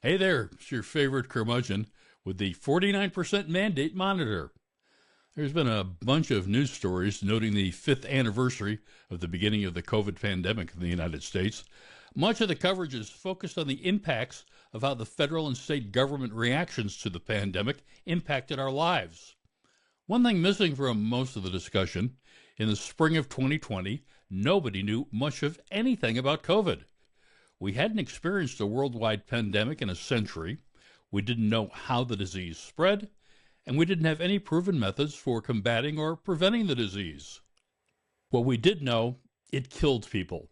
Hey there, it's your favorite curmudgeon with the 49% mandate monitor. There's been a bunch of news stories noting the 5th anniversary of the beginning of the COVID pandemic in the United States. Much of the coverage is focused on the impacts of how the federal and state government reactions to the pandemic impacted our lives. One thing missing from most of the discussion, in the spring of 2020, nobody knew much of anything about COVID. We hadn't experienced a worldwide pandemic in a century. We didn't know how the disease spread, and we didn't have any proven methods for combating or preventing the disease. What we did know, it killed people,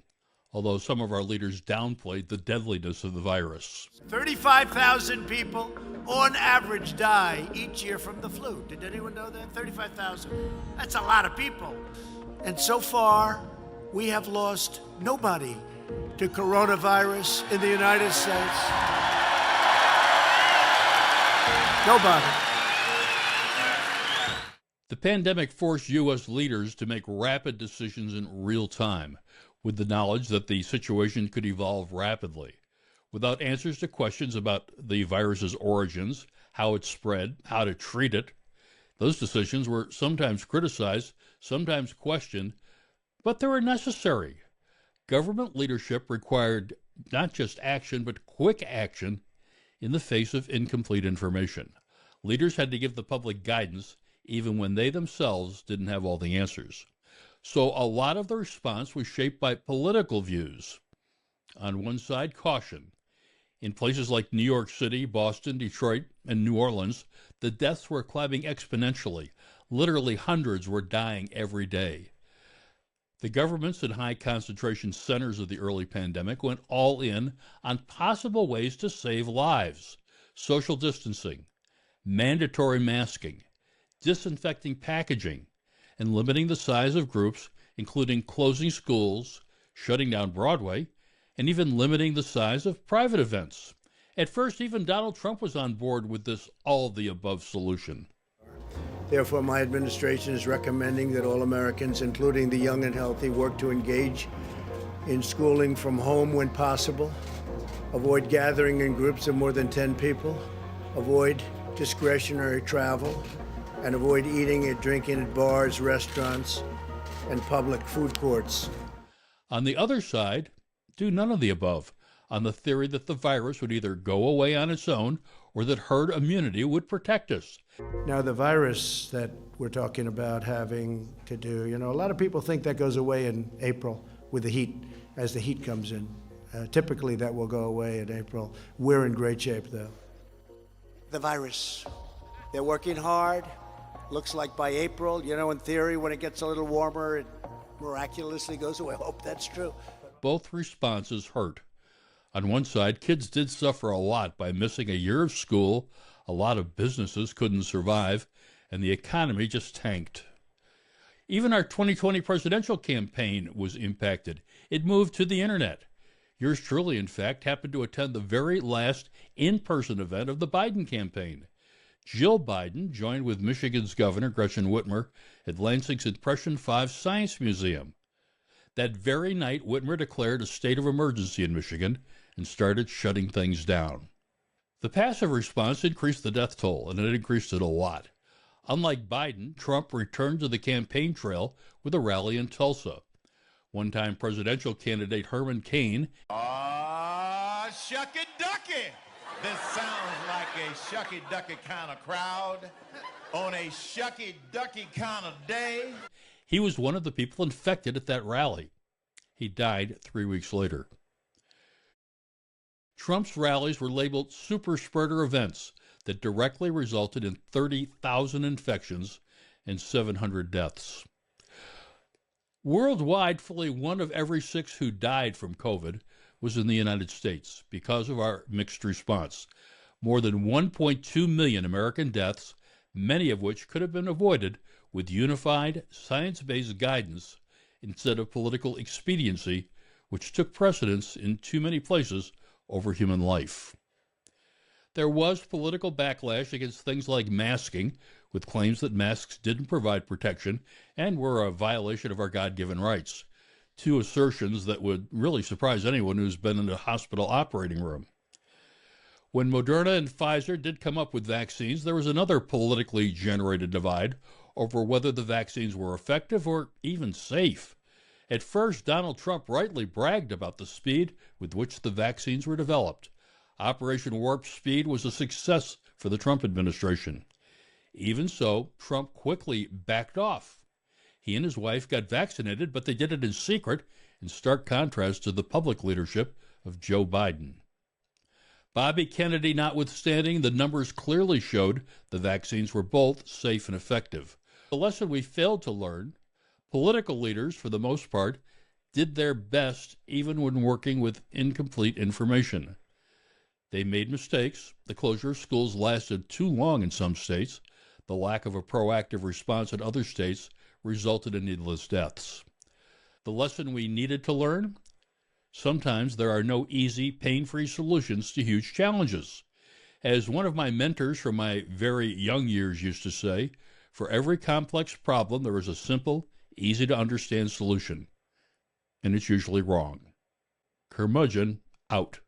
although some of our leaders downplayed the deadliness of the virus. 35,000 people on average die each year from the flu. Did anyone know that? 35,000. That's a lot of people. And so far, we have lost nobody to coronavirus in the United States. Nobody. The pandemic forced U.S. leaders to make rapid decisions in real time, with the knowledge that the situation could evolve rapidly. Without answers to questions about the virus's origins, how it spread, how to treat it, those decisions were sometimes criticized, sometimes questioned, but they were necessary. Government leadership required not just action, but quick action in the face of incomplete information. Leaders had to give the public guidance even when they themselves didn't have all the answers. So a lot of the response was shaped by political views. On one side, caution. In places like New York City, Boston, Detroit, and New Orleans, the deaths were climbing exponentially. Literally hundreds were dying every day. The governments in high concentration centers of the early pandemic went all in on possible ways to save lives: social distancing, mandatory masking, disinfecting packaging, and limiting the size of groups, including closing schools, shutting down Broadway, and even limiting the size of private events. At first, even Donald Trump was on board with this all-of-the-above solution. Therefore, my administration is recommending that all Americans, including the young and healthy, work to engage in schooling from home when possible, avoid gathering in groups of more than 10 people, avoid discretionary travel, and avoid eating and drinking at bars, restaurants, and public food courts. On the other side, do none of the above, on the theory that the virus would either go away on its own or that herd immunity would protect us. Now, the virus that we're talking about having to do, a lot of people think that goes away in April with the heat, as the heat comes in. Typically, that will go away in April. We're in great shape, though. The virus. They're working hard. Looks like by April, in theory, when it gets a little warmer, it miraculously goes away. I hope that's true. Both responses hurt. On one side, kids did suffer a lot by missing a year of school, a lot of businesses couldn't survive, and the economy just tanked. Even our 2020 presidential campaign was impacted. It moved to the internet. Yours truly, in fact, happened to attend the very last in-person event of the Biden campaign. Jill Biden joined with Michigan's Governor Gretchen Whitmer at Lansing's Impression 5 Science Museum. That very night, Whitmer declared a state of emergency in Michigan and started shutting things down. The passive response increased the death toll, and it increased it a lot. Unlike Biden, Trump returned to the campaign trail with a rally in Tulsa. One-time presidential candidate Herman Cain, shucky ducky! This sounds like a shucky ducky kind of crowd on a shucky ducky kind of day. He was one of the people infected at that rally. He died 3 weeks later. Trump's rallies were labeled super spreader events that directly resulted in 30,000 infections and 700 deaths. Worldwide, fully 1 of every 6 who died from COVID was in the United States because of our mixed response. More than 1.2 million American deaths, many of which could have been avoided with unified, science-based guidance instead of political expediency, which took precedence in too many places over human life. There was political backlash against things like masking, with claims that masks didn't provide protection and were a violation of our God-given rights. 2 assertions that would really surprise anyone who's been in a hospital operating room. When Moderna and Pfizer did come up with vaccines, there was another politically generated divide over whether the vaccines were effective or even safe. At first, Donald Trump rightly bragged about the speed with which the vaccines were developed. Operation Warp Speed was a success for the Trump administration. Even so, Trump quickly backed off. He and his wife got vaccinated, but they did it in secret, in stark contrast to the public leadership of Joe Biden. Bobby Kennedy notwithstanding, the numbers clearly showed the vaccines were both safe and effective. The lesson we failed to learn: political leaders, for the most part, did their best even when working with incomplete information. They made mistakes. The closure of schools lasted too long in some states. The lack of a proactive response in other states resulted in needless deaths. The lesson we needed to learn: sometimes there are no easy, pain-free solutions to huge challenges. As one of my mentors from my very young years used to say, for every complex problem, there is a simple, easy-to-understand solution. And it's usually wrong. Curmudgeon, out.